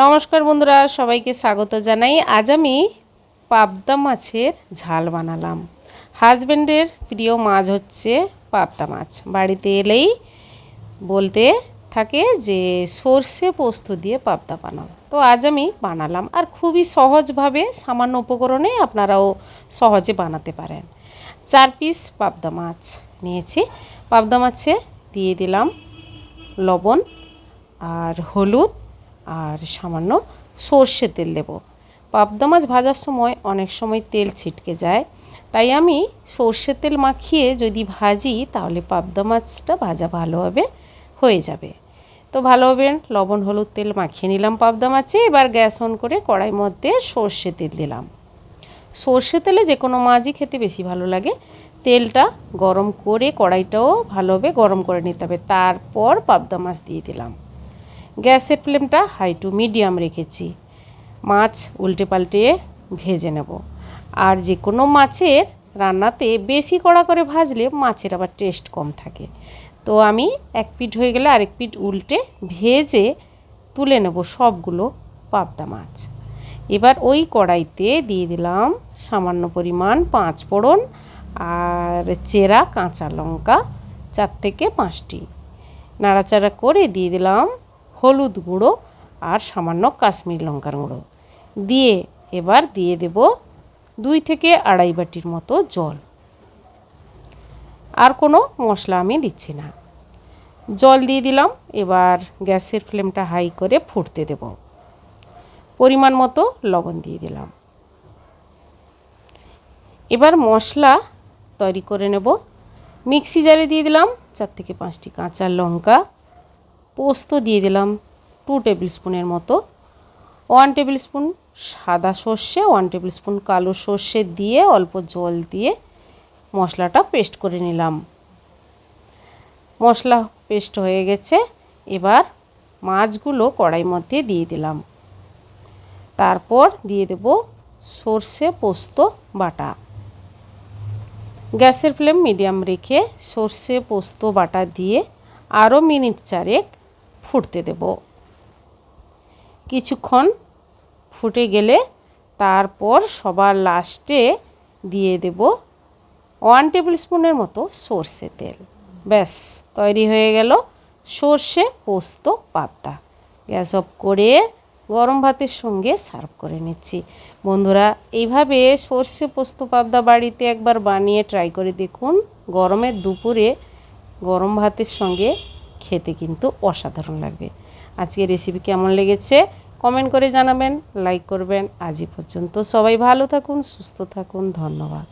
নমস্কার বন্ধুরা, সবাইকে স্বাগত জানাই। আজ আমি পাবদা মাছের ঝাল বানালাম। হাজব্যান্ডের প্রিয় মাছ হচ্ছে পাবদা মাছ। বাড়িতে এলেই বলতে থাকে যে সর্ষে পোস্ত দিয়ে পাবদা বানাও। তো আজ আমি বানালাম, আর খুবই সহজভাবে সামান্য উপকরণে আপনারাও সহজে বানাতে পারেন। 4 পিস পাবদা মাছ নিয়েছি। পাবদা মাছে দিয়ে দিলাম লবণ আর হলুদ আর সামান্য সর্ষে তেল দেব। পাবদা মাছ ভাজার সময় অনেক সময় তেল ছিটকে যায়, তাই আমি সর্ষে তেল মাখিয়ে যদি ভাজি তাহলে পাবদা মাছটা ভাজা ভালোভাবে হয়ে যাবে। তো ভালোভাবে লবণ হলুদ তেল মাখিয়ে নিলাম পাবদা মাছে। এবার গ্যাস অন করে কড়াইয়ের মধ্যে সর্ষে তেল দিলাম। সর্ষে তেলে যে কোনো মাছই খেতে বেশি ভালো লাগে। তেলটা গরম করে কড়াইটাও ভালোভাবে গরম করে নিতে হবে। তারপর পাবদা মাছ দিয়ে দিলাম। গ্যাসের ফ্লেমটা হাই টু মিডিয়াম রেখেছি। মাছ উল্টে পাল্টে ভেজে নেব। আর যে কোনো মাছের রান্নাতে বেশি কড়া করে ভাজলে মাছের আবার টেস্ট কম থাকে। তো আমি এক পিঠ হয়ে গেলে আরেক পিঠ উল্টে ভেজে তুলে নেব সবগুলো পাবদা মাছ। এবার ওই কড়াইতে দিয়ে দিলাম সামান্য পরিমাণ 5 ফোড়ন আর চেরা কাঁচা লঙ্কা 4 থেকে 5টি। নাড়াচাড়া করে দিয়ে দিলাম হলুদ গুঁড়ো আর সামান্য কাশ্মীরি লঙ্কার গুঁড়ো দিয়ে এবার দিয়ে দেব 2 থেকে আড়াই বাটির মতো জল। আর কোনো মশলা আমি দিচ্ছি না। জল দিয়ে দিলাম। এবার গ্যাসের ফ্লেমটা হাই করে ফুটতে দেব। পরিমাণ মতো লবণ দিয়ে দিলাম। এবার মশলা তৈরি করে নেব। মিক্সি জারে দিয়ে দিলাম 4 থেকে 5টি কাঁচা লঙ্কা, পোস্ত দিয়ে দিলাম 2 টেবিল স্পুনের মতো, 1 টেবিল স্পুন সাদা সর্ষে, 1 টেবিল স্পুন কালো সর্ষে দিয়ে অল্প জল দিয়ে মশলাটা পেস্ট করে নিলাম। মশলা পেস্ট হয়ে গেছে। এবার মাছগুলো কড়াইয়ের মধ্যে দিয়ে দিলাম। তারপর দিয়ে দেব সর্ষে পোস্ত বাটা। গ্যাসের ফ্লেম মিডিয়াম রেখে সর্ষে পোস্ত বাটা দিয়ে আরও মিনিট 4 ফুটতে দেব। কিছুক্ষণ ফুটে গেলে তারপর সবার লাস্টে দিয়ে দেব 1 টেবিল স্পুনের মতো সর্ষে তেল। ব্যাস তৈরি হয়ে গেল সর্ষে পোস্ত পাবদা। গ্যাস অফ করে গরম ভাতের সঙ্গে সার্ভ করে নিচ্ছি। বন্ধুরা, এইভাবে সর্ষে পোস্ত পাবদা বাড়িতে একবার বানিয়ে ট্রাই করে দেখুন। গরমের দুপুরে গরম ভাতের সঙ্গে খেতে কিন্তু অসাধারণ লাগবে। আজকের রেসিপি কেমন লেগেছে কমেন্ট করে জানাবেন, লাইক করবেন। আজই পর্যন্ত সবাই ভালো থাকুন, সুস্থ থাকুন। ধন্যবাদ।